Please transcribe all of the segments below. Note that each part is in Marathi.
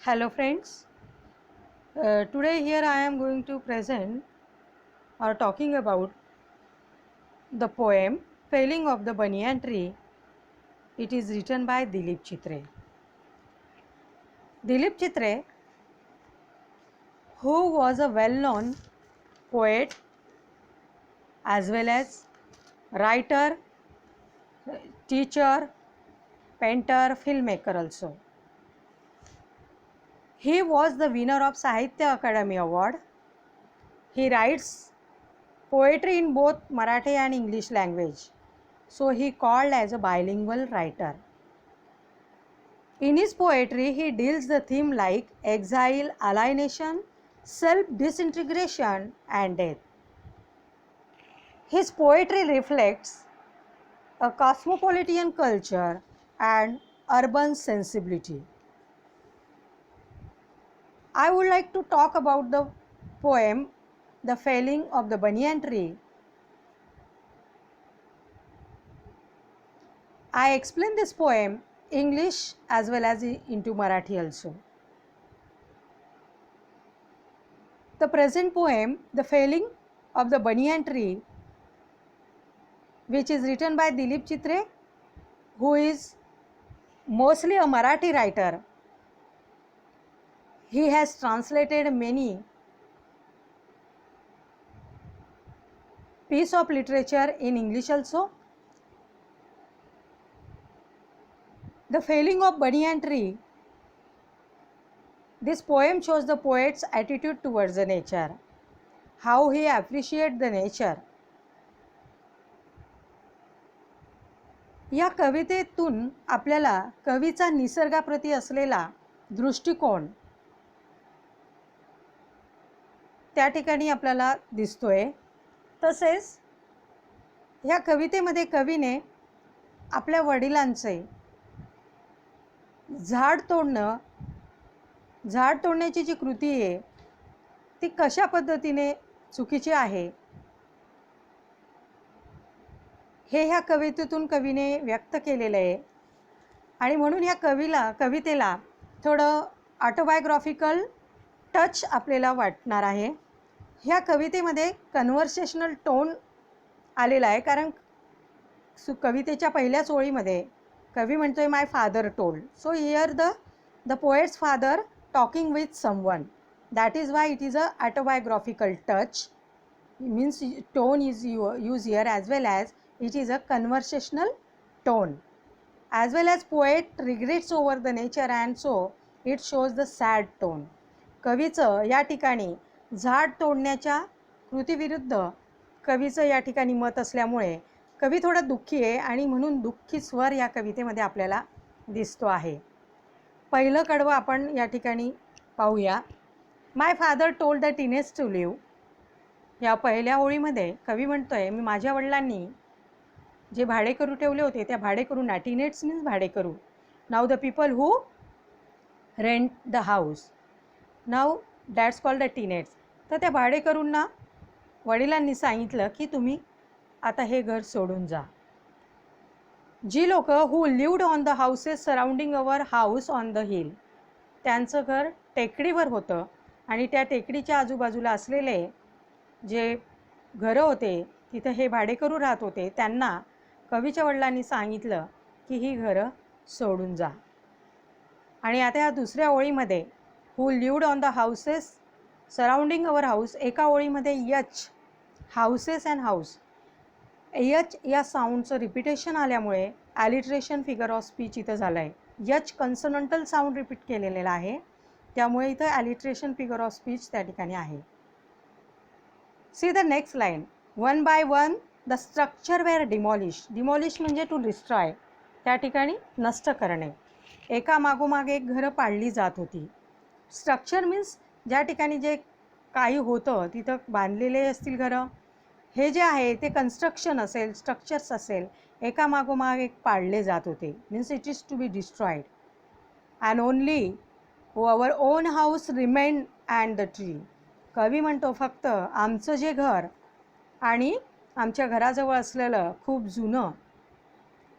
Hello friends, today here I am going to present or talking about the poem Failing of the Banyan Tree. It is written by Dilip Chitre. Dilip Chitre, who was a well-known poet as well as writer, teacher, painter, filmmaker also. He was the winner of Sahitya Akademi Award. He writes poetry in both Marathi and English language. So he called as a bilingual writer. In his poetry, he deals the theme like exile, alienation, self-disintegration and death. His poetry reflects a cosmopolitan culture and urban sensibility. I would like to talk about the poem The Failing of the Banyan Tree. I explain this poem English as well as into Marathi also. The present poem, The Failing of the Banyan Tree, which is written by Dilip Chitre, who is mostly a Marathi writer. He has translated many pieces of literature in English also. The Failing of Banyan Tree. This poem shows the poet's attitude towards the nature, how he appreciates the nature. या कवितेतून आपल्याला कवीचा निसर्गाप्रती असलेला दृष्टिकोन त्या ठिकाणी आपल्याला दिसतोय. तसेच या कवितेमध्ये कवीने आपल्या वडिलांचे झाड तोडण्याची जी कृती आहे ती कशा पद्धतीने चुकीची आहे हे ह्या कवितेतून कवीने व्यक्त केलेलं आहे. आणि म्हणून ह्या कवितेला थोडं ऑटोबायोग्राफिकल टच आपल्याला वाटणार आहे. ह्या कवितेमध्ये कन्व्हर्सेशनल टोन आलेला आहे, कारण कवितेच्या पहिल्याच ओळीमध्ये कवी म्हणतोय my father told. So here the poet's father talking with someone. That is why it is a autobiographical touch. Means tone is use here as well as it is a conversational tone, as well as poet regrets over the nature and so it shows the sad tone. कवीचं या ठिकाणी झाड तोडण्याच्या कृतीविरुद्ध कवीचं या ठिकाणी मत असल्यामुळे कवी थोडा दुःखी आहे आणि म्हणून दुःखी स्वर या कवितेमध्ये आपल्याला दिसतो आहे. पहिलं कडवं आपण या ठिकाणी पाहूया. My father told the teenage to live. या पहिल्या ओळीमध्ये कवी म्हणतोय मी माझ्या वडिलांनी जे भाडेकरू ठेवले होते त्या भाडेकरूंना, टीनेट्स मीन्स भाडेकरू, नाव the people who rent the house, now that's called the tenets. तर त्या भाडेकरूंना वडिलांनी सांगितलं की तुम्ही आता हे घर सोडून जा. जी लोक who lived on the houses surrounding our house on the hill, त्यांचं घर टेकडीवर होतं आणि त्या टेकडीच्या आजूबाजूला असलेले जे घरं होते तिथं हे भाडेकरू राहत होते, त्यांना कवीच्या वडिलांनी सांगितलं की ही घरं सोडून जा. आणि आता या दुसऱ्या ओळीमध्ये who lived on the houses surrounding our house, एका ओळीमध्ये यच हाऊसेस अँड हाऊस, यच या साऊंडचं रिपिटेशन आल्यामुळे ॲलिट्रेशन फिगर ऑफ स्पीच इथं झालं आहे. यच कन्सोनंटल साऊंड रिपीट केलेला आहे, त्यामुळे इथं ॲलिट्रेशन फिगर ऑफ स्पीच त्या ठिकाणी आहे. See the next line. One by one the structure were demolish. Demolish म्हणजे टू डिस्ट्रॉय, त्या ठिकाणी नष्ट करणे. एका मागोमाग एक घरं पाडली जात होती. स्ट्रक्चर मीन्स ज्या ठिकाणी जे काही होतं तिथं बांधलेले असतील घरं, हे जे आहे ते कन्स्ट्रक्शन असेल, स्ट्रक्चर्स असेल, एका मागोमाग एक पाडले जात होते. Means it is to be destroyed. And only our own house remain and the tree. कवी म्हणतो फक्त आमचं जे घर आणि आमच्या घराजवळ असलेलं खूप जुनं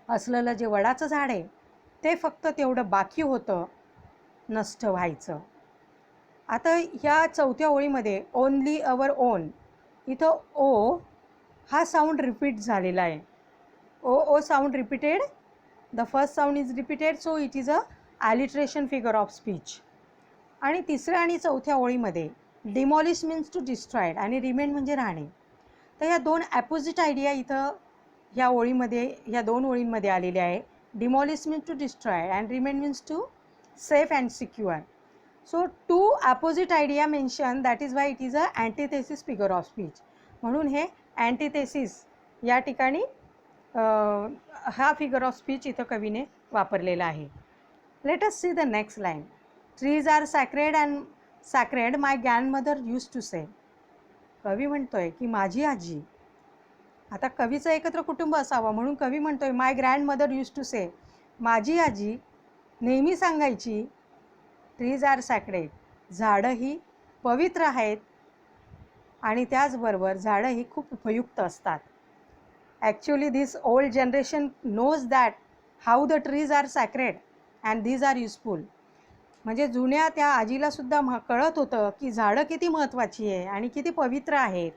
असलेलं जे वडाचं झाड आहे ते फक्त तेवढं बाकी होतं. नष्ट व्हायचं. आता ह्या चौथ्या ओळीमध्ये ओनली अवर ओन, इथं ओ हा साऊंड रिपीट झालेला आहे. O sound repeated, the first sound is repeated, so it is a alliteration figure of speech. आणि तिसऱ्या आणि चौथ्या ओळीमध्ये डिमॉलिश मीन्स टू डिस्ट्रॉयड आणि रिमेन म्हणजे राहणे. तर ह्या दोन ॲपोजिट आयडिया इथं ह्या ओळीमध्ये, ह्या दोन ओळींमध्ये आलेल्या आहे. Demolish means to destroy and remain means to safe and secure. So two opposite idea mention, that is why it is a antithesis figure of speech. म्हणून हे अँटीथेसिस या ठिकाणी हा फिगर ऑफ स्पीच इथं कवीने वापरलेला आहे. Let us see the next line. Trees are sacred and sacred my grandmother use to say. कवी म्हणतोय की माझी आजी, आता कवीचं एकत्र कुटुंब असावं म्हणून कवी म्हणतोय माय ग्रँडमदर यूज टू से, माझी आजी नेहमी सांगायची ट्रीज आर सॅक्रेड, झाडं ही पवित्र आहेत आणि त्याचबरोबर झाडं ही खूप उपयुक्त असतात. Actually this old generation knows that how the trees are sacred and these are useful. म्हणजे जुन्या त्या आजीलासुद्धा कळत होतं की झाडं किती महत्त्वाची आहे आणि किती पवित्र आहेत.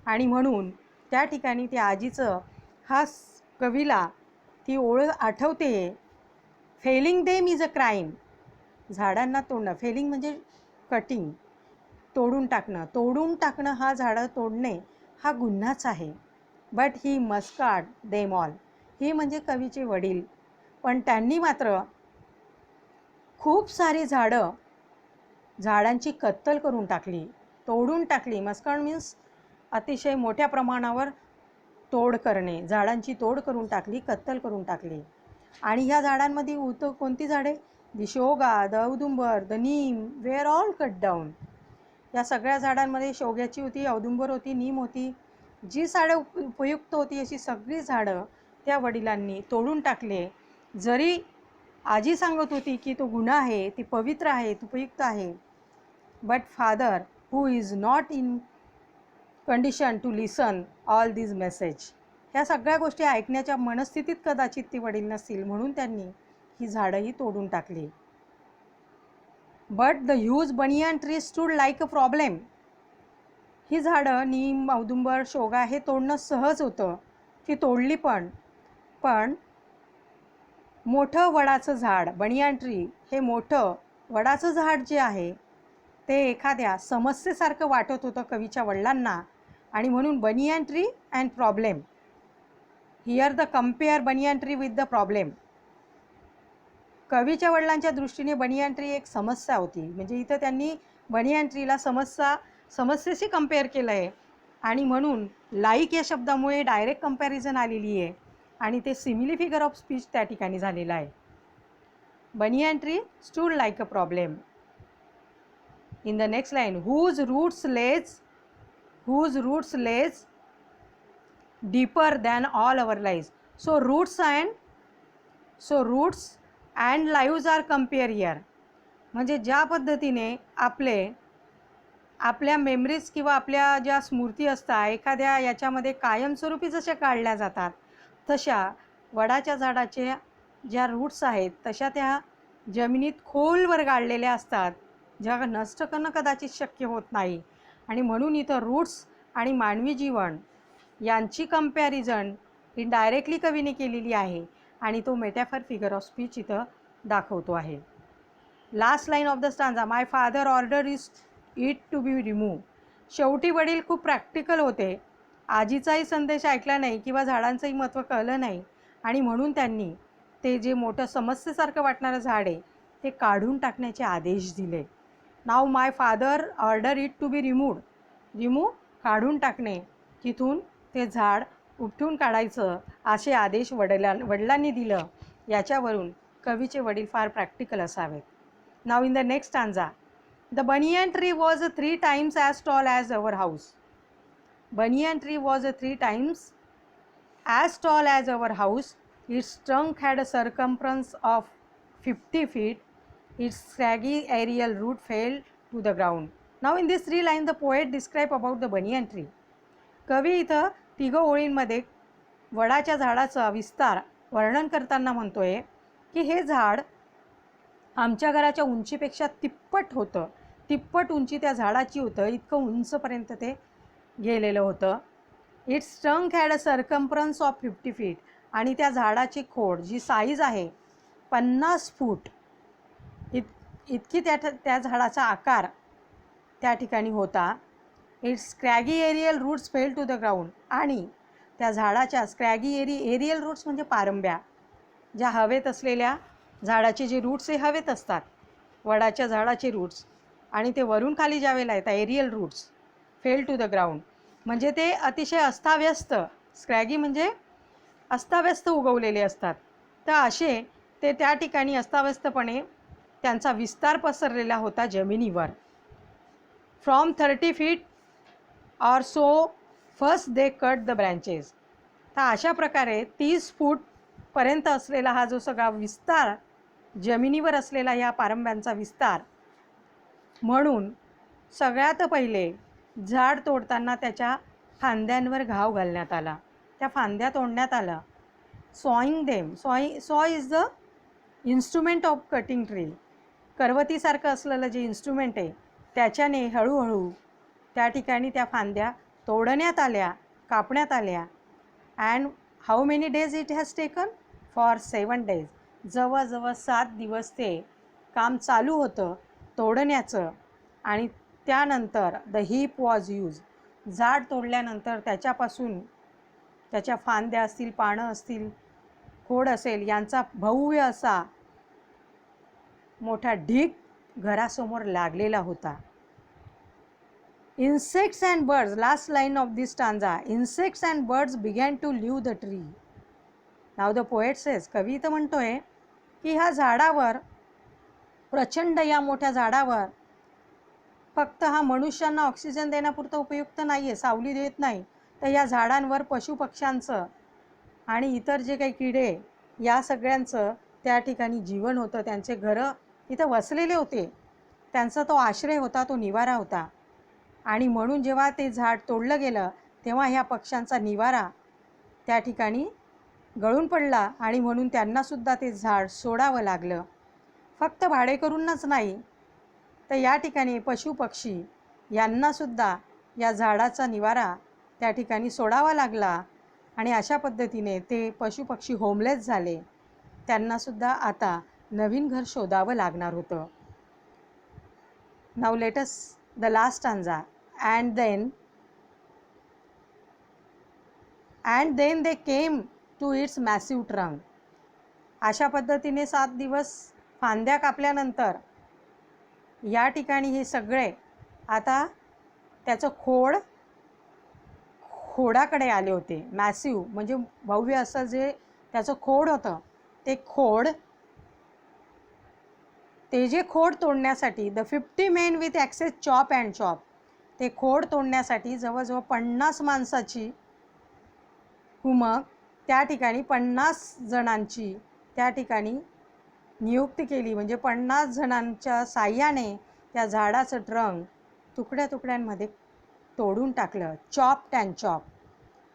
आणि म्हणून त्या ठिकाणी त्या आजीचं हा कवीला ती ओळ आठवते. Felling them is a crime. झाडांना तोडणं, फेलिंग म्हणजे कटिंग, तोडून टाकणं. तोडून टाकणं हा झाडं तोडणे हा गुन्हाच आहे. But he must guard them all. He म्हणजे कवीचे वडील, पण त्यांनी मात्र खूप सारी झाडांची कत्तल करून टाकली, तोडून टाकली. मस्काड मीन्स अतिशय मोठ्या प्रमाणावर तोड करणे, झाडांची तोड करून टाकली, कत्तल करून टाकली. आणि ह्या झाडांमध्ये कोणती झाडे? The shoga, the audumbar, the neem were all cut down. या सगळ्या झाडांमध्ये शोग्याची होती, औदुंबर होती, नीम होती. जी झाडं उपयुक्त होती अशी सगळी झाडं त्या वडिलांनी तोडून टाकले. जरी आजी सांगत होती की तो गुन्हा आहे, ती पवित्र आहे, उपयुक्त आहे, but father who is not in condition to listen all this message, ह्या सगळ्या गोष्टी ऐकण्याच्या मनस्थितीत कदाचित ती वडील नसतील, म्हणून त्यांनी ही झाडंही तोडून टाकली. But the huge banyan tree stood like a problem. ही झाडं नीम, औदुंबर, शोगा हे तोडणं सहज होतं, ती तोडली पण मोठं वडाचं झाड, बनियन ट्री हे मोठं वडाचं झाड जे आहे ते एखाद्या समस्येसारखं वाटत होतं कवीच्या वडिलांना. आणि म्हणून banyan tree and problem, here the compare banyan tree with the problem. कवीच्या वडिलांच्या दृष्टीने बनियन ट्री एक समस्या होती, म्हणजे इथं त्यांनी बनियन ट्रीला समस्येशी कम्पेअर केलं आहे. आणि म्हणून लाईक या शब्दामुळे डायरेक्ट कंपॅरिझन आलेली आहे आणि ते सिमिली फिगर ऑफ स्पीच त्या ठिकाणी झालेलं आहे. बनियन tree stood like a problem. In the next line, whose roots lays deeper than all our lives. So roots and lives are compared here. म्हणजे ज्या पद्धतीने आपल्या मेमरीज किंवा आपल्या ज्या स्मृती असतात एखाद्या याच्यामध्ये कायमस्वरूपी जशा काढल्या जातात, तशा वडाच्या झाडाचे ज्या रूट्स आहेत तशा त्या जमिनीत खोलवर गाडलेल्या असतात, ज्या नष्ट करणं कदाचित शक्य होत नाही. आणि म्हणून इथं रूट्स आणि मानवी जीवन यांची कंपॅरिझन इनडायरेक्टली कवीने केलेली आहे आणि तो मेटॅफर फिगर ऑफ स्पीच इथं दाखवतो आहे. Last line of the stanza, my father order it to be remove. शेवटी वडील खूप प्रॅक्टिकल होते, आजीचाही संदेश ऐकला नाही किंवा झाडांचंही महत्त्व कळलं नाही आणि म्हणून त्यांनी ते जे मोठं समस्येसारखं वाटणारं झाड आहे ते काढून टाकण्याचे आदेश दिले. Now my father order it to be remove काढून टाकणे, तिथून ते झाड उपटून काढायचं असे आदेश वडिलांनी दिलं. याच्यावरून कवीचे वडील फार प्रॅक्टिकल असावेत. Now in the next stanza, the banyan tree was 3 times as tall as our house. Banyan tree was 3 times as tall as our house. Its trunk had a circumference of 50 feet. Its scraggy aerial root fell to the ground. Now in these 3 lines the poet describe about the banyan tree. कवी इथं 3 ओळींमध्ये वडाच्या झाडाचा विस्तार वर्णन करताना म्हणतोय की हे झाड आमच्या घराच्या उंचीपेक्षा तिप्पट होतं. तिप्पट उंची त्या झाडाची होतं. इतकं उंचपर्यंत ते गेलेलं होतं. It's trunk had a circumference of 50 feet. आणि त्या झाडाची खोड जी साईज आहे 50 फूट इतकी त्या झाडाचा आकार त्या ठिकाणी होता. Its scraggy aerial roots fell to the ground. आणि त्या झाडाच्या स्क्रॅगी एरियल रूट्स म्हणजे पारंब्या, ज्या हवेत असलेल्या झाडाचे जे रूट्स हे हवेत असतात, वडाच्या झाडाचे रूट्स, आणि ते वरून खाली ज्यावेळेला येतात aerial roots fell to the ground, म्हणजे ते अतिशय अस्ताव्यस्त, स्क्रॅगी म्हणजे अस्ताव्यस्त उगवलेले असतात. तर असे ते त्या ठिकाणी अस्ताव्यस्तपणे त्यांचा विस्तार पसरलेला होता जमिनीवर. From 30 feet or so first they cut the branches. तर अशा प्रकारे 30 फूटपर्यंत असलेला हा जो सगळा विस्तार, जमिनीवर असलेला या पारंब्यांचा विस्तार, म्हणून सगळ्यात पहिले झाड तोडताना त्याच्या फांद्यांवर घाव घालण्यात आला. त्या फांद्या तोडण्यात आल्या. Sawing them. Saw is the instrument of cutting tree. करवतीसारखं असलेलं जे इन्स्ट्रुमेंट आहे त्याच्याने हळूहळू त्या ठिकाणी त्या फांद्या तोडण्यात आल्या, कापण्यात आल्या. And how many days it has taken? For 7 days. जवळजवळ 7 दिवस ते काम चालू होतं तोडण्याचं. आणि त्यानंतर द हीप वॉज यूज. झाड तोडल्यानंतर त्याच्यापासून त्याच्या फांद्या असतील, पानं असतील, खोड असेल, यांचा भव्य असा मोठा ढीग घरासमोर लागलेला होता. Insects and birds, last line of this stanza. Insects and birds began to leave the tree. Now the poet says, कवी इथं म्हणतोय की ह्या झाडावर, प्रचंड या मोठ्या झाडावर, फक्त हा मनुष्यांना ऑक्सिजन देण्यापुरतं उपयुक्त नाही आहे, सावली देत नाही, तर या झाडांवर पशुपक्ष्यांचं आणि इतर जे काही किडे, या सगळ्यांचं त्या ठिकाणी जीवन होतं. त्यांचे घरं इथं वसलेले होते, त्यांचा तो आश्रय होता, तो निवारा होता. आणि म्हणून जेव्हा ते झाड तोडलं गेलं तेव्हा ह्या पक्ष्यांचा निवारा त्या ठिकाणी गळून पडला. आणि म्हणून त्यांनासुद्धा ते झाड सोडावं लागलं. फक्त भाडेकरूंनाच नाही, तर या ठिकाणी पशुपक्षी यांनासुद्धा या झाडाचा निवारा त्या ठिकाणी सोडावा लागला. आणि अशा पद्धतीने ते पशुपक्षी होमलेस झाले. त्यांनासुद्धा आता नवीन घर शोधावं लागणार होतं. Now let us the last stanza. And then they came to its massive trunk. अशा पद्धतीने 7 दिवस फांद्या कापल्यानंतर या ठिकाणी हे सगळे आता त्याचं खोडाकडे आले होते. मॅसिव म्हणजे भव्य असं जे त्याचं खोड होतं, ते जे खोड तोडण्यासाठी the 50 men with access chop and chop. ते खोड तोडण्यासाठी जवळजवळ 50 माणसाची कुमक त्या ठिकाणी 50 जणांची त्या ठिकाणी नियुक्ती केली. म्हणजे 50 जणांच्या साह्याने त्या झाडाचं ट्रंक तुकड्या तुकड्यांमध्ये तोडून टाकलं. Chop and chop.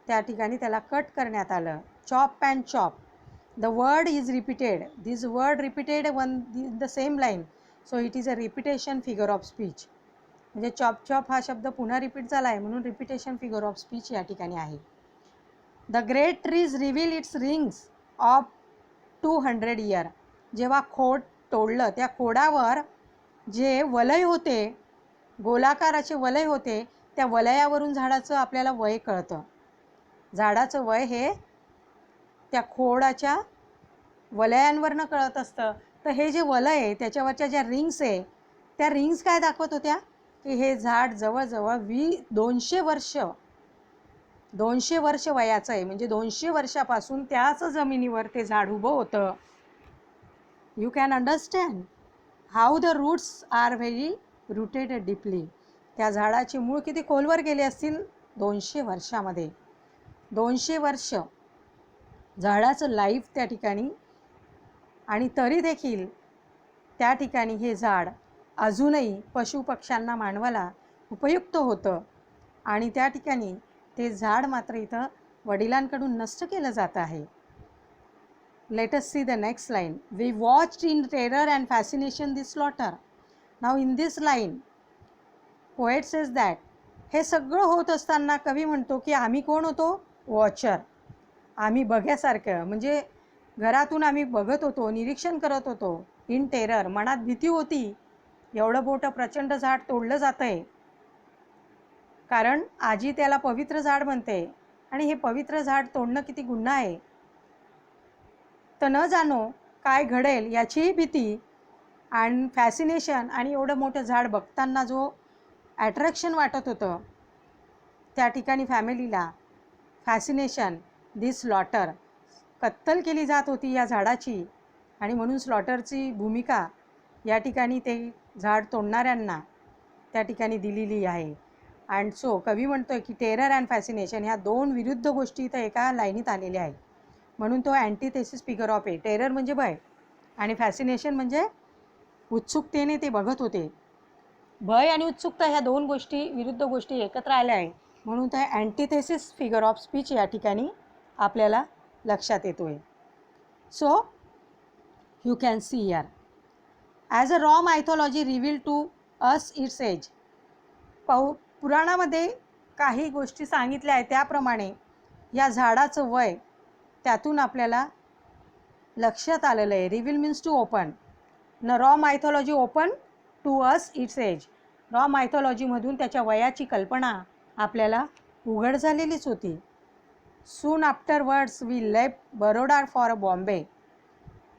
त्या ठिकाणी त्याला कट करण्यात आलं. Chop and chop. The word is repeated. This word repeated in the same line. So it is a repetition figure of speech. म्हणजे चॉप चॉप हा शब्द पुन्हा रिपीट झाला आहे, म्हणून रिपिटेशन फिगर ऑफ स्पीच या ठिकाणी आहे. The great trees reveal it's rings of 200 years. जेव्हा खोड तोडलं त्या खोडावर जे वलय होते, गोलाकाराचे वलय होते, त्या वलयावरून झाडाचं आपल्याला वय कळतं. झाडाचं वय हे त्या खोडाच्या वलयांवरनं कळत असतं. तर हे जे वलय आहे त्याच्यावरच्या ज्या रिंग्स आहे, त्या रिंग्स काय दाखवत होत्या की हे झाड जवळजवळ 200 वर्ष वयाचं आहे. म्हणजे 200 वर्षापासून त्याच जमिनीवर ते झाड उभं होतं. You can understand how the roots are very rooted deeply. त्या झाडाचे मूळ किती खोलवर गेले असतील 200 वर्षामध्ये. 200 वर्ष झाडाचं लाईफ त्या ठिकाणी. आणि तरी देखील त्या ठिकाणी हे झाड अजूनही पशुपक्ष्यांना, मानवाला उपयुक्त होतं. आणि त्या ठिकाणी ते झाड मात्र इथं वडिलांकडून नष्ट केलं जात आहे. Let us see the next line. We watched in terror and fascination the slaughter. Now in this line, poet says that हे सगळं होत असताना कवी म्हणतो की आम्ही कोण होतो? वॉचर. आम्ही बघ्यासारखं, म्हणजे घरातून आम्ही बघत होतो, निरीक्षण करत होतो. इन टेरर, मनात भीती होती. एवढं मोठं प्रचंड झाड तोडलं जातं आहे, कारण आजी त्याला पवित्र झाड म्हणते आणि हे पवित्र झाड तोडणं किती गुन्हा आहे. तर न जाणो काय घडेल याचीही भीती आणि फॅसिनेशन, आणि एवढं मोठं झाड बघताना जो ॲट्रॅक्शन वाटत होतं त्या ठिकाणी फॅमिलीला, फॅसिनेशन, दिस स्लॉटर, कत्तल केली जात होती या झाडाची, आणि म्हणून स्लॉटरची भूमिका या ठिकाणी ते झाड तोडणाऱ्यांना त्या ठिकाणी दिलेली आहे. अँड सो कवी म्हणतोय की टेरर अँड फॅसिनेशन ह्या दोन विरुद्ध गोष्टी इथं एका लाईनीत आलेल्या आहेत. म्हणून तो अँटीथेसिस फिगर ऑफ आहे. टेरर म्हणजे भय आणि फॅसिनेशन म्हणजे उत्सुकतेने ते बघत होते. भय आणि उत्सुकता ह्या दोन गोष्टी, विरुद्ध गोष्टी एकत्र आल्या आहे, म्हणून त्या अँटीथेसिस फिगर ऑफ स्पीच या ठिकाणी आपल्याला लक्षात येतो आहे. So you can see here, as a raw mythology reveal to us its age. पुराणामध्ये काही गोष्टी सांगितल्या आहेत त्याप्रमाणे या झाडाचं वय त्यातून आपल्याला लक्षात आलेलं आहे. Reveal means to open. An raw mythology open to us its age. Raw मायथॉलॉजीमधून त्याच्या वयाची कल्पना आपल्याला उघड झालेलीच होती. Soon afterwards we left Baroda for Bombay.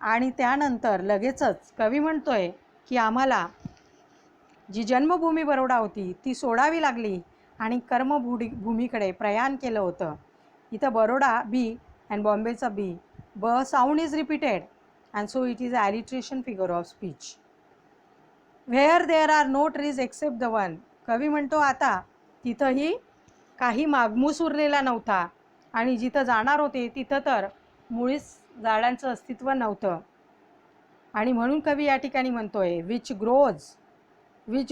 आणि त्यानंतर लगेचच कवी म्हणतोय की आम्हाला जी जन्मभूमी बरोडा होती ती सोडावी लागली आणि कर्मभूमीकडे प्रयाण केलं होतं. इथं बरोडा बी अँड बॉम्बेचा बी, ब sound is repeated and so it is alliteration figure of speech. Where there are no trees except the one. कवी म्हणतो आता तिथंही काही मागमूस उरलेला नव्हता, आणि जिथं जाणार होते तिथं तर मुळीच झाडांचं अस्तित्व नव्हतं. आणि म्हणून कवी या ठिकाणी म्हणतोय which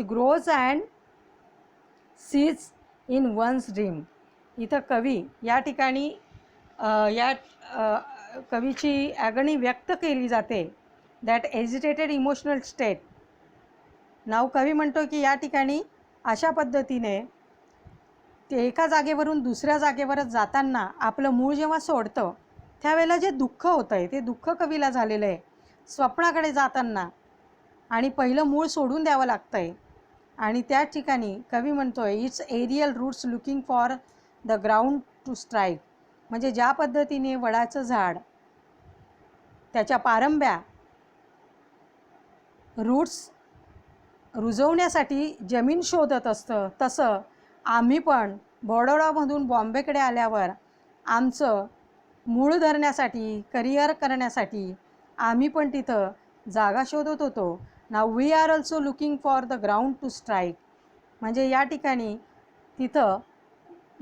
grows and sees in one's dream. इथं कवी या ठिकाणी कवीची ॲगनी व्यक्त केली जाते, दॅट एजिटेटेड इमोशनल स्टेट. नाव कवी म्हणतो की या ठिकाणी अशा पद्धतीने ते एका जागेवरून दुसऱ्या जागेवरच जाताना आपलं मूळ जेव्हा सोडतं त्यावेळेला जे दुःख होतं आहे ते दुःख कवीला झालेलं आहे. स्वप्नाकडे जाताना आणि पहिलं मूळ सोडून द्यावं लागतं आहे, आणि त्या ठिकाणी कवी म्हणतो आहे it's aerial roots looking for the ground to strike. म्हणजे ज्या पद्धतीने वडाचं झाड त्याच्या पारंब्या रूट्स रुजवण्यासाठी जमीन शोधत असतं, तसं आम्ही पण बडोदामधून बॉम्बेकडे आल्यावर आमचं मूळ धरण्यासाठी, करिअर करण्यासाठी आम्ही पण तिथं जागा शोधत होतो. Now we are also looking for the ground to strike. म्हणजे या ठिकाणी तिथं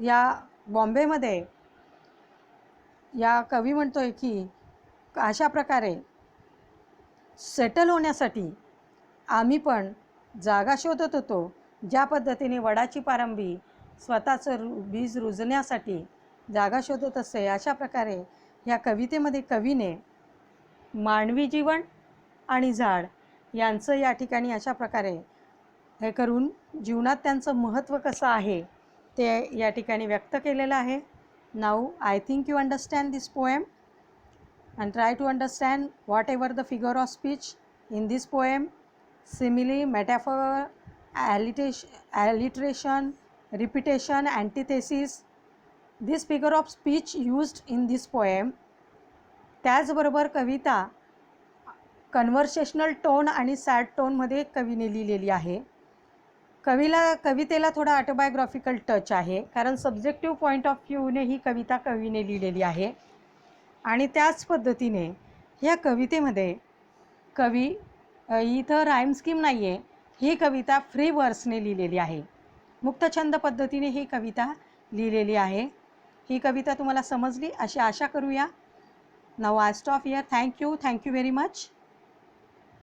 या बॉम्बेमध्ये या कवी म्हणतोय की अशा प्रकारे सेटल होण्यासाठी आम्ही पण जागा शोधत होतो. ज्या पद्धतीने वडाची पारंबी स्वतःचं बीज रुजण्यासाठी जागा शोधत असते, अशा प्रकारे या कवितेमध्ये कवीने मानवी जीवन आणि झाड यांचं या ठिकाणी अशा प्रकारे हे करून जीवनात त्यांचं महत्त्व कसं आहे ते या ठिकाणी व्यक्त केलेलं आहे. Now I think you understand this poem and try to understand whatever the figure of speech in this poem, simile, metaphor, alliteration, repetition, antithesis, this figure of speech used in this poem. त्याचबरोबर कविता कन्व्हर्सेशनल टोन आणि सॅड टोनमध्ये कवीने लिहिलेली आहे. कवितेला थोडा ऑटोबायोग्राफिकल टच आहे, कारण सब्जेक्टिव्ह पॉईंट ऑफ व्ह्यूने ही कविता कवीने लिहिलेली आहे. आणि त्याच पद्धतीने ह्या कवितेमध्ये कवी इथं राईम स्कीम नाही आहे. ही कविता फ्री वर्सने लिहिलेली आहे, मुक्तछंद पद्धतीने ही कविता लिहिलेली आहे. ही कविता तुम्हाला समजली अशी आशा करूया. Now I stop here. Thank you very much.